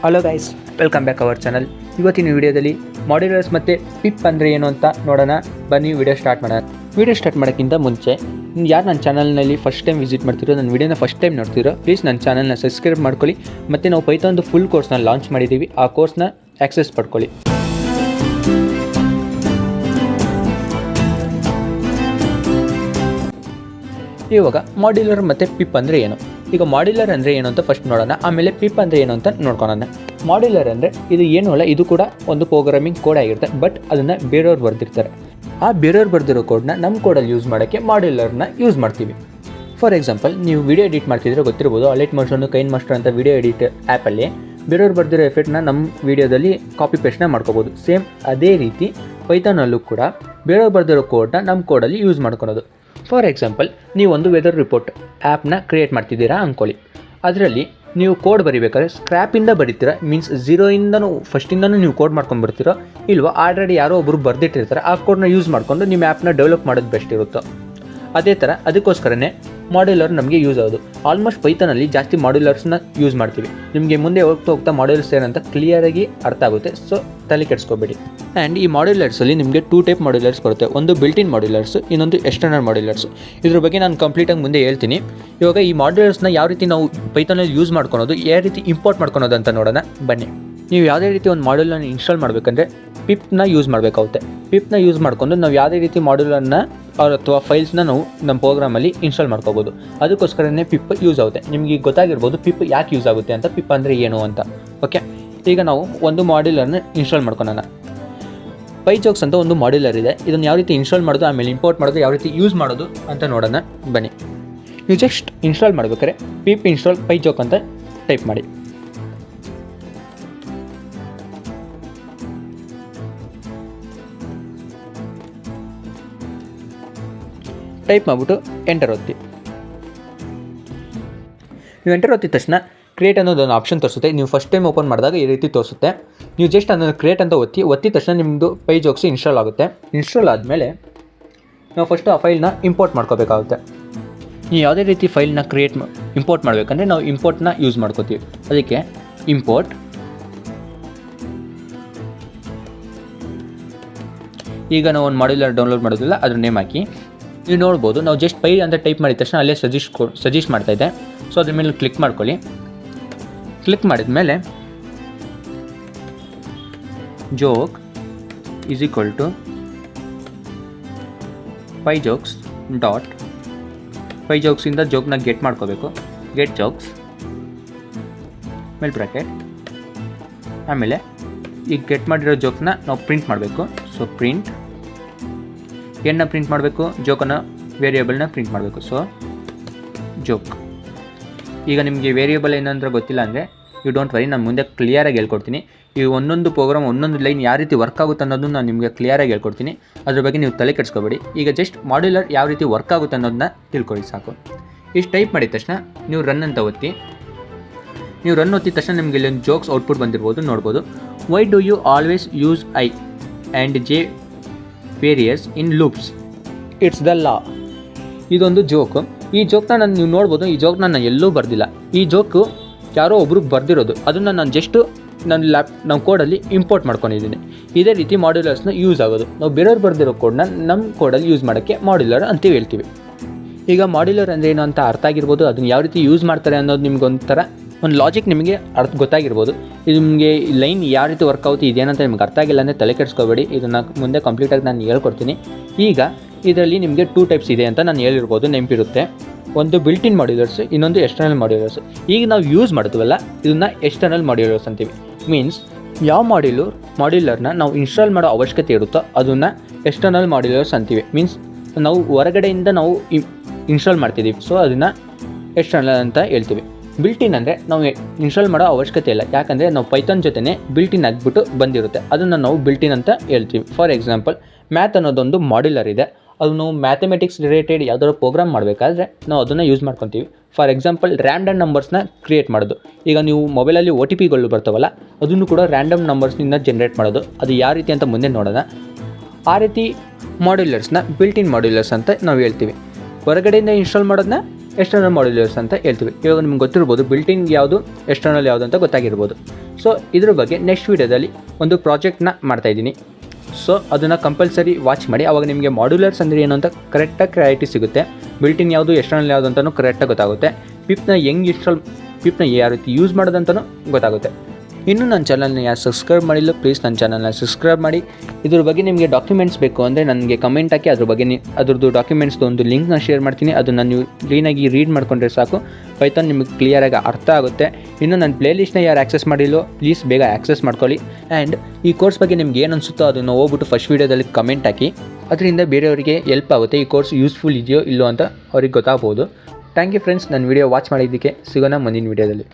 Hello guys, welcome back our channel. ಇವತ್ತಿನ ವಿಡಿಯೋದಲ್ಲಿ ಮಾಡ್ಯುಲರ್ಸ್ ಮತ್ತು ಪಿಪ್ ಅಂದರೆ ಏನು ಅಂತ ನೋಡೋಣ. ಬನ್ನಿ ವಿಡಿಯೋ ಸ್ಟಾರ್ಟ್ ಮಾಡೋಣ. ವಿಡಿಯೋ ಸ್ಟಾರ್ಟ್ ಮಾಡೋಕ್ಕಿಂತ ಮುಂಚೆ ಯಾರು ನನ್ನ ಚಾನಲ್ನಲ್ಲಿ ಫಸ್ಟ್ ಟೈಮ್ ವಿಸಿಟ್ ಮಾಡ್ತಿರೋ, ನನ್ನ ವಿಡಿಯೋನ ಫಸ್ಟ್ ಟೈಮ್ ನೋಡ್ತಿರೋ, ಪ್ಲೀಸ್ ನನ್ನ ಚಾನಲ್ನ ಸಬ್ಸ್ಕ್ರೈಬ್ ಮಾಡ್ಕೊಳ್ಳಿ. ಮತ್ತು ನಾವು ಪೈಥಾನ್ದು ಫುಲ್ ಕೋರ್ಸ್ನ ಲಾಂಚ್ ಮಾಡಿದ್ದೀವಿ. ಆ ಕೋರ್ಸ್ನ ಆಕ್ಸೆಸ್ ಪಡ್ಕೊಳ್ಳಿ. ಇವಾಗ ಮಾಡ್ಯುಲರ್ ಮತ್ತು ಪಿಪ್ ಅಂದರೆ ಏನು? ಈಗ ಮಾಡ್ಯುಲರ್ ಅಂದರೆ ಏನು ಅಂತ ಫಸ್ಟ್ ನೋಡೋಣ, ಆಮೇಲೆ ಪಿಪ್ ಅಂದರೆ ಏನು ಅಂತ ನೋಡ್ಕೊಳ್ಳೋಣ. ಮಾಡ್ಯುಲರ್ ಅಂದರೆ ಇದು ಏನೂ ಅಲ್ಲ, ಇದು ಕೂಡ ಒಂದು ಪ್ರೋಗ್ರಾಮಿಂಗ್ ಕೋಡ್ ಆಗಿರುತ್ತೆ. ಬಟ್ ಅದನ್ನು ಬೇರೆಯವ್ರು ಬರೆದಿರ್ತಾರೆ. ಆ ಬೇರೆಯವ್ರು ಬರೆದಿರೋ ಕೋಡ್ನ ನಮ್ಮ ಕೋಡಲ್ಲಿ ಯೂಸ್ ಮಾಡೋಕ್ಕೆ ಮಾಡ್ಯುಲರ್ನ ಯೂಸ್ ಮಾಡ್ತೀವಿ. ಫಾರ್ ಎಕ್ಸಾಂಪಲ್, ನೀವು ವಿಡಿಯೋ ಎಡಿಟ್ ಮಾಡ್ತಿದ್ರೆ ಗೊತ್ತಿರ್ಬೋದು, ಅಲೈಟ್ ಮೋಷನ್ನು, ಕೈನ್ ಮಾಸ್ಟರ್ ಅಂತ ವಿಡಿಯೋ ಎಡಿಟ್ ಆ್ಯಪಲ್ಲಿ ಬೇರೆಯವ್ರು ಬರೆದಿರೋ ಎಫೆಕ್ಟ್ನ ನಮ್ಮ ವಿಡಿಯೋದಲ್ಲಿ ಕಾಪಿ ಪೇಸ್ಟ್ನ ಮಾಡ್ಕೋಬೋದು. ಸೇಮ್ ಅದೇ ರೀತಿ ಪೈಥಾನಲ್ಲೂ ಕೂಡ ಬೇರೆಯವ್ರು ಬರೆದಿರೋ ಕೋಡ್ನ ನಮ್ಮ ಕೋಡಲ್ಲಿ ಯೂಸ್ ಮಾಡ್ಕೊಳೋದು. ಫಾರ್ ಎಕ್ಸಾಂಪಲ್, ನೀವು ಒಂದು ವೆದರ್ ರಿಪೋರ್ಟ್ ಆ್ಯಪ್ನ ಕ್ರಿಯೇಟ್ ಮಾಡ್ತಿದ್ದೀರಾ ಅಂದ್ಕೊಳ್ಳಿ. ಅದರಲ್ಲಿ ನೀವು ಕೋಡ್ ಬರೀಬೇಕಾದ್ರೆ ಸ್ಕ್ರ್ಯಾಪಿಂದ ಬರೀತೀರಾ, ಮೀನ್ಸ್ ಝೀರೋಯಿಂದನೂ ಫಸ್ಟಿಂದನೂ ನೀವು ಕೋಡ್ ಮಾಡ್ಕೊಂಡು ಬರ್ತೀರೋ, ಇಲ್ವೋ ಆಲ್ರೆಡಿ ಯಾರೋ ಒಬ್ಬರು ಬರೆದಿಟ್ಟಿರ್ತಾರೆ, ಆ ಕೋಡ್ನ ಯೂಸ್ ಮಾಡಿಕೊಂಡು ನಿಮ್ಮ ಆ್ಯಪ್ನ ಡೆವಲಪ್ ಮಾಡೋದು ಬೆಸ್ಟ್ ಇರುತ್ತೋ. ಅದೇ ಥರ ಅದಕ್ಕೋಸ್ಕರನೇ ಮಾಡ್ಯುಲರ್ ನಮಗೆ ಯೂಸ್ ಆಗೋದು. ಆಲ್ಮೋಸ್ಟ್ ಪೈಥಾನಲ್ಲಿ ಜಾಸ್ತಿ ಮಾಡ್ಯುಲರ್ಸ್ನ ಯೂಸ್ ಮಾಡ್ತೀವಿ. ನಿಮಗೆ ಮುಂದೆ ಹೋಗ್ತಾ ಮಾಡ್ಯುಲರ್ಸ್ ಏನಂತ ಕ್ಲಿಯರಾಗಿ ಅರ್ಥ ಆಗುತ್ತೆ. ಸೊ ತಲೆ ಕೆಡಿಸ್ಕೋಬೇಡಿ. ಆ್ಯಂಡ್ ಈ ಮಾಡ್ಯುಲರ್ಸಲ್ಲಿ ನಿಮಗೆ 2 ಟೈಪ್ ಮಾಡ್ಯುಲರ್ಸ್ ಬರುತ್ತೆ. ಒಂದು ಬಿಲ್ಟ್-ಇನ್ ಮಾಡ್ಯುಲರ್ಸ್, ಇನ್ನೊಂದು ಎಕ್ಸ್ಟರ್ನಲ್ ಮಾಡ್ಯುಲರ್ಸ್. ಇದ್ರ ಬಗ್ಗೆ ನಾನು ಕಂಪ್ಲೀಟಾಗಿ ಮುಂದೆ ಹೇಳ್ತೀನಿ. ಇವಾಗ ಈ ಮಾಡ್ಯುಲರ್ಸ್ನ ಯಾವ ರೀತಿ ನಾವು ಪೈಥಾನಲ್ಲಿ ಯೂಸ್ ಮಾಡ್ಕೊಳೋದು, ಯಾವ ರೀತಿ ಇಂಪೋರ್ಟ್ ಮಾಡ್ಕೊಳೋದು ಅಂತ ನೋಡೋಣ ಬನ್ನಿ. ನೀವು ಯಾವುದೇ ರೀತಿ ಒಂದು ಮಾಡ್ಯುಲರ್ನ ಇನ್ಸ್ಟಾಲ್ ಮಾಡಬೇಕಂದ್ರೆ ಪಿಪ್ನ ಯೂಸ್ ಮಾಡಬೇಕಾಗುತ್ತೆ. ಪಿಪ್ನ ಯೂಸ್ ಮಾಡಿಕೊಂಡು ನಾವು ಯಾವುದೇ ರೀತಿ ಮಾಡ್ಯುಲರ್ನ ಅಥವಾ ಫೈಲ್ಸ್ನ ನಾವು ನಮ್ಮ ಪ್ರೋಗ್ರಾಮಲ್ಲಿ ಇನ್ಸ್ಟಾಲ್ ಮಾಡ್ಕೋಬೋದು. ಅದಕ್ಕೋಸ್ಕರನೇ ಪಿಪ್ ಯೂಸ್ ಆಗುತ್ತೆ. ನಿಮಗೆ ಗೊತ್ತಾಗಿರ್ಬೋದು ಪಿಪ್ ಯಾಕೆ ಯೂಸ್ ಆಗುತ್ತೆ ಅಂತ, ಪಿಪ್ ಅಂದರೆ ಏನು ಅಂತ. ಓಕೆ, ಈಗ ನಾವು ಒಂದು ಮಾಡ್ಯುಲರ್ನ ಇನ್ಸ್ಟಾಲ್ ಮಾಡ್ಕೊಳ್ಳೋಣ. ಪೈಜೋಕ್ಸ್ ಅಂತ ಒಂದು ಮಾಡ್ಯುಲರ್ ಇದೆ. ಇದನ್ನು ಯಾವ ರೀತಿ ಇನ್ಸ್ಟಾಲ್ ಮಾಡೋದು, ಆಮೇಲೆ ಇಂಪೋರ್ಟ್ ಮಾಡೋದು, ಯಾವ ರೀತಿ ಯೂಸ್ ಮಾಡೋದು ಅಂತ ನೋಡೋಣ ಬನ್ನಿ. ನೀವು ಜಸ್ಟ್ ಇನ್ಸ್ಟಾಲ್ ಮಾಡಬೇಕಾದ್ರೆ ಪಿಪ್ ಇನ್ಸ್ಟಾಲ್ ಪೈಜೋಕ್ ಅಂತ ಟೈಪ್ ಮಾಡಿ. ಟೈಪ್ ಮಾಡಿಬಿಟ್ಟು ಎಂಟರ್ ಒತ್ತಿ. ನೀವು ಎಂಟರ್ ಒತ್ತಿದ ತಕ್ಷಣ ಕ್ರಿಯೇಟ್ ಅನ್ನೋದೊಂದು ಆಪ್ಷನ್ ತೋರಿಸುತ್ತೆ. ನೀವು ಫಸ್ಟ್ ಟೈಮ್ ಓಪನ್ ಮಾಡಿದಾಗ ಈ ರೀತಿ ತೋರಿಸುತ್ತೆ. ನೀವು ಜಸ್ಟ್ ಅದನ್ನು ಕ್ರಿಯೇಟ್ ಅಂತ ಒತ್ತಿದ ತಕ್ಷಣ ನಿಮ್ಮದು ಪೈಜೋಕ್ಸ್ ಇನ್ಸ್ಟಾಲ್ ಆಗುತ್ತೆ. ಇನ್ಸ್ಟಾಲ್ ಆದಮೇಲೆ ನಾವು ಫಸ್ಟು ಆ ಫೈಲ್ನ ಇಂಪೋರ್ಟ್ ಮಾಡ್ಕೋಬೇಕಾಗುತ್ತೆ. ನೀವು ಯಾವುದೇ ರೀತಿ ಫೈಲ್ನ ಇಂಪೋರ್ಟ್ ಮಾಡಬೇಕಂದ್ರೆ ನಾವು ಇಂಪೋರ್ಟ್ನ ಯೂಸ್ ಮಾಡ್ಕೋತೀವಿ. ಅದಕ್ಕೆ ಇಂಪೋರ್ಟ್. ಈಗ ನಾವು ಒಂದು ಮಾಡ್ಯುಲರ್ ಡೌನ್ಲೋಡ್ ಮಾಡೋದಿಲ್ಲ, ಅದ್ರ ನೇಮ್ ಹಾಕಿ. ನೀವು ನೋಡ್ಬೋದು, ನಾವು ಜಸ್ಟ್ ಪೈ ಅಂತ ಟೈಪ್ ಮಾಡಿದ ತಕ್ಷಣ ಅಲ್ಲೇ ಸಜೆಸ್ಟ್ ಮಾಡ್ತಾಯಿದ್ದೆ. ಸೊ ಅದ್ರ ಮೇಲೆ ಕ್ಲಿಕ್ ಮಾಡ್ಕೊಳ್ಳಿ. ಕ್ಲಿಕ್ ಮಾಡಿದ ಮೇಲೆ joke is equal to pyjokes dot ಪೈಜೋಕ್ಸಿಂದ ಜೋಕ್ನ ಗೆಟ್ ಮಾಡ್ಕೋಬೇಕು. ಗೆಟ್ ಜೋಕ್ಸ್ ಮೇಲ್ ಬ್ರಾಕೆಟ್. ಆಮೇಲೆ ಈಗ ಗೆಟ್ ಮಾಡಿರೋ ಜೋಕ್ನ ನಾವು ಪ್ರಿಂಟ್ ಮಾಡಬೇಕು. ಸೊ ಪ್ರಿಂಟ್ ಏನನ್ನ ಪ್ರಿಂಟ್ ಮಾಡಬೇಕು, ಜೋಕನ್ನು ವೇರಿಯೇಬಲ್ನ ಪ್ರಿಂಟ್ ಮಾಡಬೇಕು. So joke. ಈಗ ನಿಮಗೆ ವೇರಿಯೇಬಲ್ ಏನಂದ್ರೆ ಗೊತ್ತಿಲ್ಲ ಅಂದರೆ ಯು ಡೋಂಟ್ ವರಿ, ನಾನು ಮುಂದೆ ಕ್ಲಿಯರಾಗಿ ಹೇಳ್ಕೊಡ್ತೀನಿ. ಈ ಒಂದೊಂದು ಪ್ರೋಗ್ರಾಮ್ ಒಂದೊಂದು ಲೈನ್ ಯಾವ ರೀತಿ ವರ್ಕ್ ಆಗುತ್ತೆ ಅನ್ನೋದನ್ನು ನಾನು ನಿಮಗೆ ಕ್ಲಿಯರಾಗಿ ಹೇಳ್ಕೊಡ್ತೀನಿ. ಅದ್ರ ಬಗ್ಗೆ ನೀವು ತಲೆ ಕೆಡಿಸ್ಕೋಬೇಡಿ. ಈಗ ಜಸ್ಟ್ ಮಾಡ್ಯುಲರ್ ಯಾವ ರೀತಿ ವರ್ಕ್ ಆಗುತ್ತೆ ಅನ್ನೋದನ್ನ ತಿಳ್ಕೊಳ್ಳಿ ಸಾಕು. ಇಷ್ಟು ಟೈಪ್ ಮಾಡಿದ ತಕ್ಷಣ ನೀವು ರನ್ ಅಂತ ಒತ್ತಿ. ನೀವು ರನ್ ಒತ್ತಿದ ತಕ್ಷಣ ನಿಮಗೆ ಇಲ್ಲೊಂದು ಜೋಕ್ಸ್ ಔಟ್ಪುಟ್ ಬಂದಿರ್ಬೋದು, ನೋಡ್ಬೋದು. Why do you always use i and j various in loops, it's the law. ಇದೊಂದು ಜೋಕು. ಈ ಜೋಕ್ನ ನೀವು ನೋಡ್ಬೋದು. ಈ ಜೋಕ್ನ ನಾನು ಎಲ್ಲೂ ಬರೆದಿಲ್ಲ. ಈ ಜೋಕು ಯಾರೋ ಒಬ್ರು ಬರೆದಿರೋದು. ಅದನ್ನು ನಾನು ಜಸ್ಟು ನಮ್ಮ ಕೋಡಲ್ಲಿ ಇಂಪೋರ್ಟ್ ಮಾಡ್ಕೊಂಡಿದ್ದೀನಿ. ಇದೇ ರೀತಿ ಮಾಡ್ಯುಲರ್ಸ್ನ ಯೂಸ್ ಆಗೋದು. ನಾವು ಬೇರೆಯವ್ರು ಬರೆದಿರೋ ಕೋಡ್ನ ನಮ್ಮ ಕೋಡಲ್ಲಿ ಯೂಸ್ ಮಾಡೋಕ್ಕೆ ಮಾಡ್ಯುಲರ್ ಅಂತ ಹೇಳ್ತೀವಿ. ಈಗ ಮಾಡ್ಯುಲರ್ ಅಂದರೆ ಏನು ಅಂತ ಅರ್ಥ ಆಗಿರ್ಬೋದು. ಅದನ್ನು ಯಾವ ರೀತಿ ಯೂಸ್ ಮಾಡ್ತಾರೆ ಅನ್ನೋದು ನಿಮ್ಗೊಂಥರ ಒಂದು ಲಾಜಿಕ್ ನಿಮಗೆ ಗೊತ್ತಾಗಿರ್ಬೋದು. ಇದು ನಿಮಗೆ ಲೈನ್ ಯಾವ ರೀತಿ ವರ್ಕ್ ಆಗುತ್ತೆ ಇದೇನಂತ ನಿಮ್ಗೆ ಅರ್ಥ ಆಗಿಲ್ಲ ಅಂದರೆ ತಲೆ ಕೆಡಿಸ್ಕೋಬೇಡಿ. ಇದನ್ನು ಮುಂದೆ ಕಂಪ್ಲೀಟಾಗಿ ನಾನು ಹೇಳ್ಕೊಡ್ತೀನಿ. ಈಗ ಇದರಲ್ಲಿ ನಿಮಗೆ 2 ಟೈಪ್ಸ್ ಇದೆ ಅಂತ ನಾನು ಹೇಳಿರ್ಬೋದು, ನೆನಪಿರುತ್ತೆ. ಒಂದು ಬಿಲ್ಟ್-ಇನ್ ಮಾಡ್ಯುಲರ್ಸ್, ಇನ್ನೊಂದು ಎಕ್ಸ್ಟರ್ನಲ್ ಮಾಡ್ಯುಲರ್ಸ್. ಈಗ ನಾವು ಯೂಸ್ ಮಾಡ್ತೀವಲ್ಲ, ಇದನ್ನು ಎಕ್ಸ್ಟರ್ನಲ್ ಮಾಡ್ಯುಲರ್ಸ್ ಅಂತೀವಿ. ಮೀನ್ಸ್ ಯಾವ ಮಾಡ್ಯುಲರ್ನ ನಾವು ಇನ್ಸ್ಟಾಲ್ ಮಾಡೋ ಅವಶ್ಯಕತೆ ಇರುತ್ತೋ ಅದನ್ನು ಎಕ್ಸ್ಟರ್ನಲ್ ಮಾಡ್ಯುಲರ್ಸ್ ಅಂತೀವಿ. ಮೀನ್ಸ್ ನಾವು ಹೊರಗಡೆಯಿಂದ ನಾವು ಇನ್ಸ್ಟಾಲ್ ಮಾಡ್ತಿದ್ದೀವಿ. ಸೊ ಅದನ್ನು ಎಕ್ಸ್ಟರ್ನಲ್ ಅಂತ ಹೇಳ್ತೀವಿ. ಬಿಲ್ಟ್-ಇನ್ ಅಂದರೆ ನಾವು ಇನ್ಸ್ಟಾಲ್ ಮಾಡೋ ಅವಶ್ಯಕತೆ ಇಲ್ಲ, ಯಾಕಂದರೆ ನಾವು ಪೈಥಾನ್ ಜೊತೆನೇ ಬಿಲ್ಟ್-ಇನ್ ಆಗಿಬಿಟ್ಟು ಬಂದಿರುತ್ತೆ. ಅದನ್ನು ನಾವು ಬಿಲ್ಟ್-ಇನ್ ಅಂತ ಹೇಳ್ತೀವಿ. ಫಾರ್ ಎಕ್ಸಾಂಪಲ್, ಮ್ಯಾಥ್ ಅನ್ನೋದೊಂದು ಮಾಡ್ಯುಲರ್ ಇದೆ. ಅದು ನಾವು ಮ್ಯಾಥಮೆಟಿಕ್ಸ್ ರಿಲೇಟೆಡ್ ಯಾವ್ದಾದ್ರು ಪ್ರೋಗ್ರಾಮ್ ಮಾಡಬೇಕಾದ್ರೆ ನಾವು ಅದನ್ನು ಯೂಸ್ ಮಾಡ್ಕೊತೀವಿ. ಫಾರ್ ಎಕ್ಸಾಂಪಲ್, ರ್ಯಾಂಡಮ್ ನಂಬರ್ಸ್ನ ಕ್ರಿಯೇಟ್ ಮಾಡೋದು. ಈಗ ನೀವು ಮೊಬೈಲಲ್ಲಿ OTPಗಳು ಬರ್ತಾವಲ್ಲ, ಅದನ್ನು ಕೂಡ ರ್ಯಾಂಡಮ್ ನಂಬರ್ಸ್ನಿಂದ ಜನ್ರೇಟ್ ಮಾಡೋದು. ಅದು ಯಾವ ರೀತಿ ಅಂತ ಮುಂದೆ ನೋಡೋಣ. ಆ ರೀತಿ ಮಾಡ್ಯುಲರ್ಸ್ನ ಬಿಲ್ಟ್-ಇನ್ ಮಾಡ್ಯುಲರ್ಸ್ ಅಂತ ನಾವು ಹೇಳ್ತೀವಿ. ಹೊರಗಡೆಯಿಂದ ಇನ್ಸ್ಟಾಲ್ ಮಾಡೋದನ್ನ ಎಕ್ಸ್ಟರ್ನಲ್ ಮಾಡ್ಯುಲರ್ಸ್ ಅಂತ ಹೇಳ್ತೀವಿ. ಇವಾಗ ನಿಮ್ಗೆ ಗೊತ್ತಿರ್ಬೋದು ಬಿಲ್ಟಿನ್ ಯಾವುದು ಎಕ್ಸ್ಟರ್ನಲ್ ಯಾವುದು ಅಂತ ಗೊತ್ತಾಗಿರ್ಬೋದು. ಸೊ ಇದ್ರ ಬಗ್ಗೆ ನೆಕ್ಸ್ಟ್ ವೀಡಿಯೋದಲ್ಲಿ ಒಂದು ಪ್ರಾಜೆಕ್ಟ್ನ ಮಾಡ್ತಾಯಿದ್ದೀನಿ. ಸೊ ಅದನ್ನು ಕಂಪಲ್ಸರಿ ವಾಚ್ ಮಾಡಿ. ಆವಾಗ ನಿಮಗೆ ಮಾಡ್ಯುಲರ್ಸ್ ಅಂದರೆ ಏನು ಅಂತ ಕರೆಕ್ಟಾಗಿ ಕ್ಲಾರಿಟಿ ಸಿಗುತ್ತೆ. ಬಿಲ್ಟಿನ್ ಯಾವುದು ಎಕ್ಸ್ಟರ್ನಲ್ ಯಾವುದು ಅಂತಲೂ ಕರೆಕ್ಟಾಗಿ ಗೊತ್ತಾಗುತ್ತೆ. ಪಿಪ್ನ ಪಿಪ್ನ ಯಾವ ರೀತಿ ಯೂಸ್ ಮಾಡೋದಂತಲೂ ಗೊತ್ತಾಗುತ್ತೆ. ಇನ್ನೂ ನನ್ನ ಚಾನಲ್ನ ಯಾರು ಸಬ್ಸ್ಕ್ರೈಬ್ ಮಾಡಿಲ್ಲ ಪ್ಲೀಸ್ ನನ್ನ ಚಾನಲ್ನ ಸಬ್ಸ್ಕ್ರೈಬ್ ಮಾಡಿ. ಇದ್ರ ಬಗ್ಗೆ ನಿಮಗೆ ಡಾಕ್ಯುಮೆಂಟ್ಸ್ ಬೇಕು ಅಂದರೆ ನನಗೆ ಕಮೆಂಟ್ ಹಾಕಿ, ಅದ್ರ ಬಗ್ಗೆ ಅದ್ರದ್ದು ಡಾಕ್ಯುಮೆಂಟ್ಸ್ದು ಒಂದು ಲಿಂಕ್ನ ಶೇರ್ ಮಾಡ್ತೀನಿ. ಅದನ್ನು ನೀವು ಕ್ಲೀನಾಗಿ ರೀಡ್ ಮಾಡ್ಕೊಂಡ್ರೆ ಸಾಕು, ಪೈಥಾನ್ ನಿಮಗೆ ಕ್ಲಿಯರಾಗಿ ಅರ್ಥ ಆಗುತ್ತೆ. ಇನ್ನು ನನ್ನ ಪ್ಲೇಲಿಸ್ಟ್ನ ಯಾರು ಆಕ್ಸೆಸ್ ಮಾಡಿಲ್ಲೋ ಪ್ಲೀಸ್ ಬೇಗ ಆಕ್ಸೆಸ್ ಮಾಡ್ಕೊಳ್ಳಿ. ಆ್ಯಂಡ್ ಈ ಕೋರ್ಸ್ ಬಗ್ಗೆ ನಿಮ್ಗೆ ಏನು ಅನಿಸುತ್ತೋ ಅದನ್ನು ಹೋಗ್ಬಿಟ್ಟು ಫಸ್ಟ್ ವೀಡಿಯೋದಲ್ಲಿ ಕಮೆಂಟ್ ಹಾಕಿ. ಅದರಿಂದ ಬೇರೆಯವರಿಗೆ ಹೆಲ್ಪ್ ಆಗುತ್ತೆ. ಈ ಕೋರ್ಸ್ ಯೂಸ್ಫುಲ್ ಇದೆಯೋ ಇಲ್ಲೋ ಅಂತ ಅವ್ರಿಗೆ ಗೊತ್ತಾಗ್ಬೋದು. ಥ್ಯಾಂಕ್ ಯು ಫ್ರೆಂಡ್ಸ್, ನನ್ನ ವೀಡಿಯೋ ವಾಚ್ ಮಾಡಿದ್ದಕ್ಕೆ. ಸಿಗೋಣ ಮುಂದಿನ ವೀಡಿಯೋದಲ್ಲಿ.